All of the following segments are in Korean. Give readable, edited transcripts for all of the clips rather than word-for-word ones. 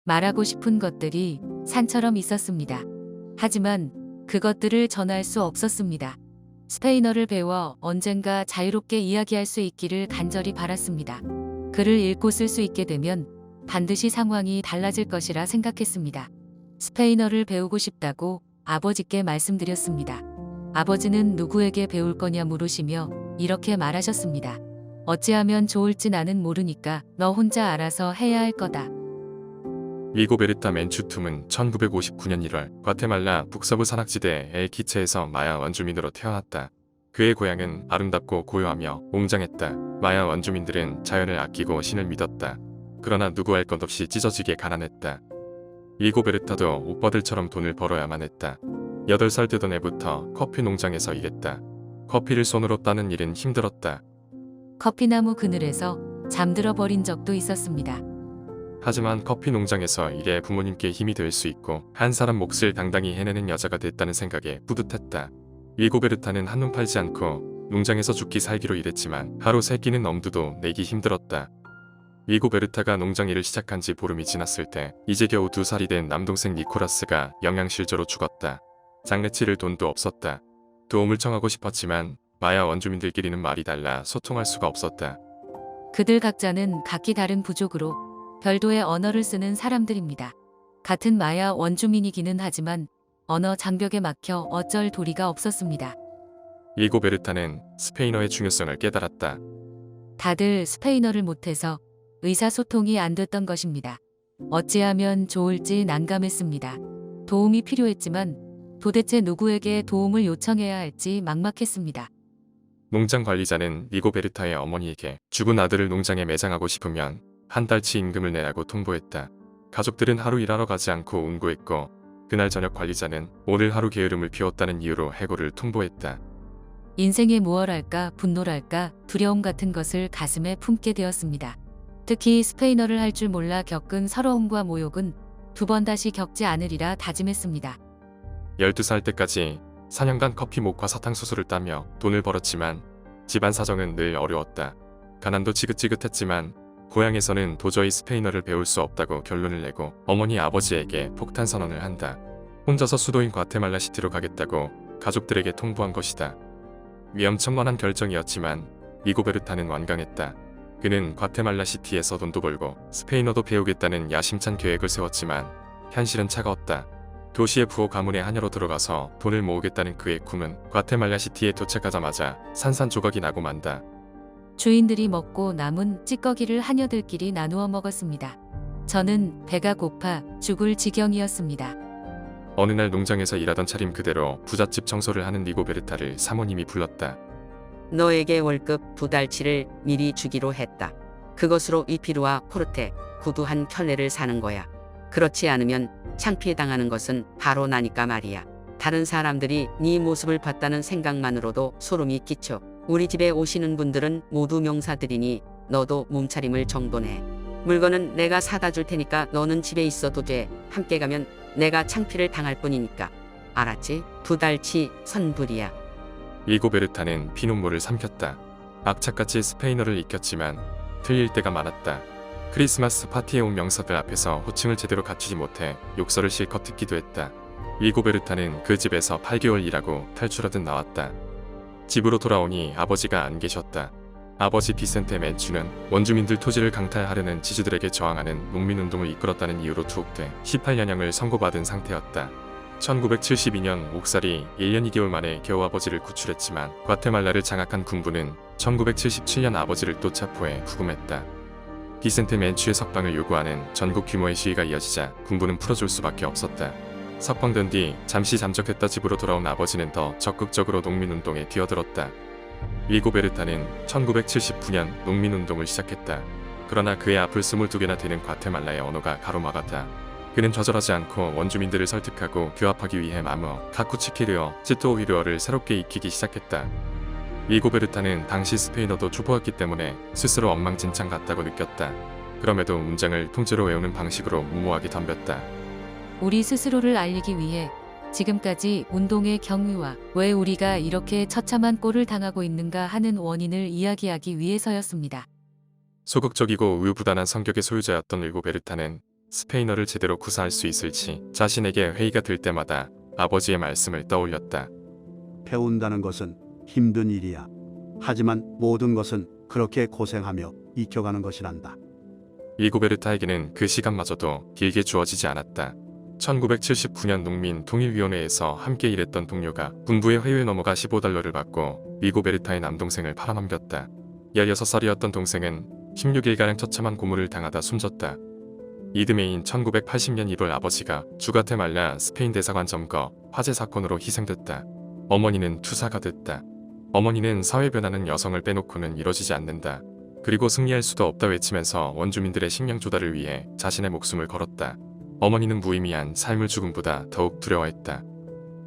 말하고 싶은 것들이 산처럼 있었습니다. 하지만 그것들을 전할 수 없었습니다. 스페인어를 배워 언젠가 자유롭게 이야기할 수 있기를 간절히 바랐습니다. 글을 읽고 쓸 수 있게 되면 반드시 상황이 달라질 것이라 생각했습니다. 스페인어를 배우고 싶다고 아버지께 말씀드렸습니다. 아버지는 누구에게 배울 거냐 물으시며 이렇게 말하셨습니다. 어찌하면 좋을지 나는 모르니까 너 혼자 알아서 해야 할 거다. 리고베르타 맨추툼은 1959년 1월 과테말라 북서부 산악지대 엘키체에서 마야 원주민으로 태어났다. 그의 고향은 아름답고 고요하며 웅장했다. 마야 원주민들은 자연을 아끼고 신을 믿었다. 그러나 누구 할 것 없이 찢어지게 가난했다. 리고베르타도 오빠들처럼 돈을 벌어야만 했다. 8살 되던 해부터 커피 농장에서 일했다. 커피를 손으로 따는 일은 힘들었다. 커피나무 그늘에서 잠들어 버린 적도 있었습니다. 하지만 커피 농장에서 일해 부모님께 힘이 될 수 있고 한 사람 몫을 당당히 해내는 여자가 됐다는 생각에 뿌듯했다. 리고베르타는 한눈 팔지 않고 농장에서 죽기 살기로 일했지만 하루 3끼는 엄두도 내기 힘들었다. 리고베르타가 농장 일을 시작한 지 보름이 지났을 때 이제 겨우 2살이 된 남동생 니코라스가 영양실조로 죽었다. 장례치를 돈도 없었다. 도움을 청하고 싶었지만 마야 원주민들끼리는 말이 달라 소통할 수가 없었다. 그들 각자는 각기 다른 부족으로 별도의 언어를 쓰는 사람들입니다. 같은 마야 원주민이기는 하지만 언어 장벽에 막혀 어쩔 도리가 없었습니다. 리고베르타는 스페인어의 중요성을 깨달았다. 다들 스페인어를 못해서 의사소통이 안 됐던 것입니다. 어찌하면 좋을지 난감했습니다. 도움이 필요했지만 도대체 누구에게 도움을 요청해야 할지 막막했습니다. 농장 관리자는 리고베르타의 어머니에게 죽은 아들을 농장에 매장하고 싶으면 한 달치 임금을 내라고 통보했다. 가족들은 하루 일하러 가지 않고 운고했고 그날 저녁 관리자는 오늘 하루 게으름을 피웠다는 이유로 해고를 통보했다. 인생에 무얼할까 분노랄까 두려움 같은 것을 가슴에 품게 되었습니다. 특히 스페인어를 할 줄 몰라 겪은 서러움과 모욕은 2번 다시 겪지 않으리라 다짐했습니다. 12살 때까지 4년간 커피 목화 사탕수수를 따며 돈을 벌었지만 집안 사정은 늘 어려웠다. 가난도 지긋지긋했지만 고향에서는 도저히 스페인어를 배울 수 없다고 결론을 내고 어머니 아버지에게 폭탄 선언을 한다. 혼자서 수도인 과테말라 시티로 가겠다고 가족들에게 통보한 것이다. 위험천만한 결정이었지만 리고베르타는 완강했다. 그는 과테말라 시티에서 돈도 벌고 스페인어도 배우겠다는 야심찬 계획을 세웠지만 현실은 차가웠다. 도시의 부호 가문의 하녀로 들어가서 돈을 모으겠다는 그의 꿈은 과테말라 시티에 도착하자마자 산산조각이 나고 만다. 주인들이 먹고 남은 찌꺼기를 하녀들끼리 나누어 먹었습니다. 저는 배가 고파 죽을 지경이었습니다. 어느 날 농장에서 일하던 차림 그대로 부잣집 청소를 하는 리고베르타를 사모님이 불렀다. 너에게 월급 2달치를 미리 주기로 했다. 그것으로 이피루와 포르테, 구두 한 켤레를 사는 거야. 그렇지 않으면 창피해당하는 것은 바로 나니까 말이야. 다른 사람들이 네 모습을 봤다는 생각만으로도 소름이 끼쳐. 우리 집에 오시는 분들은 모두 명사들이니 너도 몸차림을 정돈해. 물건은 내가 사다 줄 테니까 너는 집에 있어도 돼. 함께 가면 내가 창피를 당할 뿐이니까. 알았지? 2달치 선불이야. 리고베르타는 피눈물을 삼켰다. 악착같이 스페인어를 익혔지만 틀릴 때가 많았다. 크리스마스 파티에 온 명사들 앞에서 호칭을 제대로 갖추지 못해 욕설을 실컷 듣기도 했다. 리고베르타는 그 집에서 8개월 일하고 탈출하듯 나왔다. 집으로 돌아오니 아버지가 안 계셨다. 아버지 비센테 맨추는 원주민들 토지를 강탈하려는 지주들에게 저항하는 농민운동을 이끌었다는 이유로 투옥돼 18년형을 선고받은 상태였다. 1972년 옥살이 1년 2개월 만에 겨우 아버지를 구출했지만 과테말라를 장악한 군부는 1977년 아버지를 또 체포해 구금했다. 비센테 맨추의 석방을 요구하는 전국 규모의 시위가 이어지자 군부는 풀어줄 수밖에 없었다. 석방된 뒤 잠시 잠적했다 집으로 돌아온 아버지는 더 적극적으로 농민운동에 뛰어들었다. 리고베르타는 1979년 농민운동을 시작했다. 그러나 그의 앞을 22개나 되는 과테말라의 언어가 가로막았다. 그는 좌절하지 않고 원주민들을 설득하고 규합하기 위해 마므어, 카쿠치키르어, 치토오히르어를 새롭게 익히기 시작했다. 리고베르타는 당시 스페인어도 초보였기 때문에 스스로 엉망진창 같다고 느꼈다. 그럼에도 문장을 통째로 외우는 방식으로 무모하게 덤볐다. 우리 스스로를 알리기 위해 지금까지 운동의 경위와 왜 우리가 이렇게 처참한 꼴을 당하고 있는가 하는 원인을 이야기하기 위해서였습니다. 소극적이고 우유부단한 성격의 소유자였던 리고베르타는 스페인어를 제대로 구사할 수 있을지 자신에게 회의가 들 때마다 아버지의 말씀을 떠올렸다. 배운다는 것은 힘든 일이야. 하지만 모든 것은 그렇게 고생하며 익혀가는 것이란다. 리고베르타에게는 그 시간마저도 길게 주어지지 않았다. 1979년 농민통일위원회에서 함께 일했던 동료가 군부의 회유에 넘어가 $15를 받고 리고베르타의 남동생을 팔아넘겼다. 16살이었던 동생은 16일가량 처참한 고문을 당하다 숨졌다. 이듬해인 1980년 1월 아버지가 주가테말라 스페인 대사관 점거 화재 사건으로 희생됐다. 어머니는 투사가 됐다. 어머니는 사회 변화는 여성을 빼놓고는 이뤄지지 않는다. 그리고 승리할 수도 없다 외치면서 원주민들의 식량 조달을 위해 자신의 목숨을 걸었다. 어머니는 무의미한 삶을 죽음보다 더욱 두려워했다.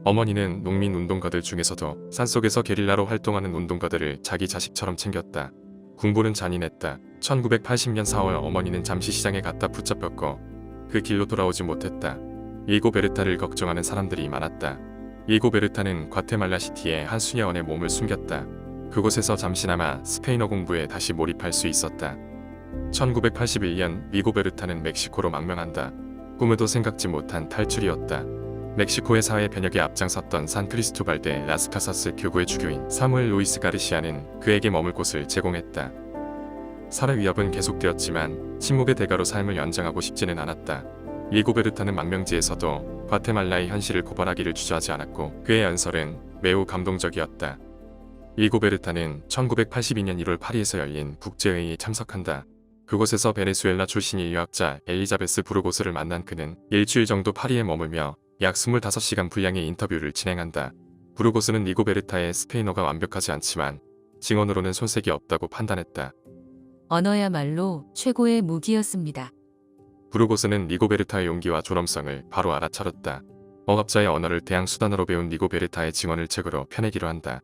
어머니는 농민 운동가들 중에서도 산속에서 게릴라로 활동하는 운동가들을 자기 자식처럼 챙겼다. 군부는 잔인했다. 1980년 4월 어머니는 잠시 시장에 갔다 붙잡혔고 그 길로 돌아오지 못했다. 리고베르타를 걱정하는 사람들이 많았다. 리고베르타는 과테말라 시티의 한 수녀원에 몸을 숨겼다. 그곳에서 잠시나마 스페인어 공부에 다시 몰입할 수 있었다. 1981년 리고베르타는 멕시코로 망명한다. 꿈에도 생각지 못한 탈출이었다. 멕시코의 사회 변혁에 앞장섰던 산 크리스토발 데 라스카사스 교구의 주교인 사무엘 루이스 가르시아는 그에게 머물 곳을 제공했다. 살해 위협은 계속되었지만 침묵의 대가로 삶을 연장하고 싶지는 않았다. 리고베르타는 망명지에서도 과테말라의 현실을 고발하기를 주저하지 않았고 그의 연설은 매우 감동적이었다. 리고베르타는 1982년 1월 파리에서 열린 국제회의에 참석한다. 그곳에서 베네수엘라 출신의 유학자 엘리자베스 부르고스를 만난 그는 일주일 정도 파리에 머물며 약 25시간 분량의 인터뷰를 진행한다. 부르고스는 리고베르타의 스페인어가 완벽하지 않지만 증언으로는 손색이 없다고 판단했다. 언어야말로 최고의 무기였습니다. 부르고스는 리고베르타의 용기와 존엄성을 바로 알아차렸다. 억압자의 언어를 대항 수단으로 배운 리고베르타의 증언을 책으로 펴내기로 한다.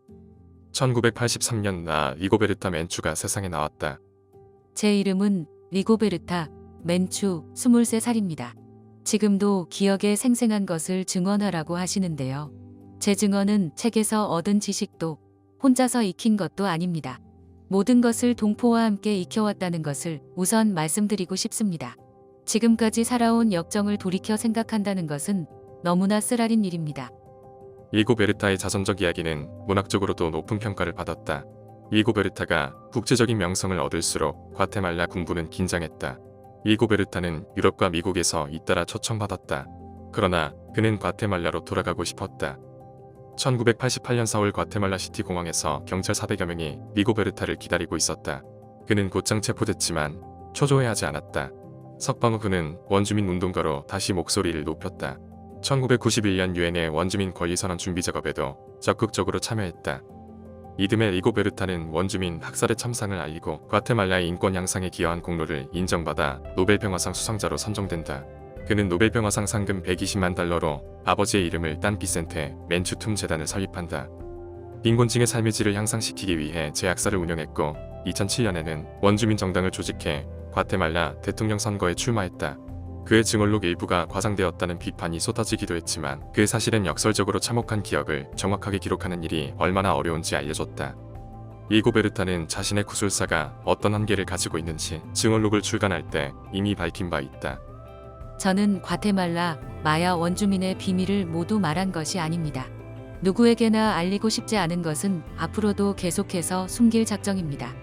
1983년 리고베르타 맨추가 세상에 나왔다. 제 이름은 리고베르타 맨추 23살입니다. 지금도 기억에 생생한 것을 증언하라고 하시는데요. 제 증언은 책에서 얻은 지식도 혼자서 익힌 것도 아닙니다. 모든 것을 동포와 함께 익혀왔다는 것을 우선 말씀드리고 싶습니다. 지금까지 살아온 역정을 돌이켜 생각한다는 것은 너무나 쓰라린 일입니다. 리고베르타의 자선적 이야기는 문학적으로도 높은 평가를 받았다. 리고베르타가 국제적인 명성을 얻을수록 과테말라 군부는 긴장했다. 리고베르타는 유럽과 미국에서 잇따라 초청받았다. 그러나 그는 과테말라로 돌아가고 싶었다. 1988년 4월 과테말라 시티 공항에서 경찰 400여 명이 리고베르타를 기다리고 있었다. 그는 곧장 체포됐지만 초조해하지 않았다. 석방 후 그는 원주민 운동가로 다시 목소리를 높였다. 1991년 유엔의 원주민 권리선언 준비 작업에도 적극적으로 참여했다. 이듬해 리고베르타는 원주민 학살의 참상을 알리고 과테말라의 인권 향상에 기여한 공로를 인정받아 노벨평화상 수상자로 선정된다. 그는 노벨평화상 상금 $120만 아버지의 이름을 딴 비센테 맨추툼 재단을 설립한다. 빈곤층의 삶의 질을 향상시키기 위해 제약사를 운영했고 2007년에는 원주민 정당을 조직해 과테말라 대통령 선거에 출마했다. 그의 증언록 일부가 과장되었다는 비판이 쏟아지기도 했지만 그 사실은 역설적으로 참혹한 기억을 정확하게 기록하는 일이 얼마나 어려운지 알려줬다. 리고베르타는 자신의 구술사가 어떤 한계를 가지고 있는지 증언록을 출간할 때 이미 밝힌 바 있다. 저는 과테말라 마야 원주민의 비밀을 모두 말한 것이 아닙니다. 누구에게나 알리고 싶지 않은 것은 앞으로도 계속해서 숨길 작정입니다.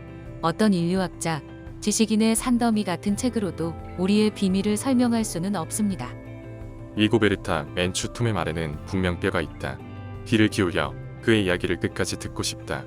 어떤 인류학자, 지식인의 산더미 같은 책으로도 우리의 비밀을 설명할 수는 없습니다. 리고베르타 맨추툼의 말에는 분명 뼈가 있다. 귀를 기울여 그의 이야기를 끝까지 듣고 싶다.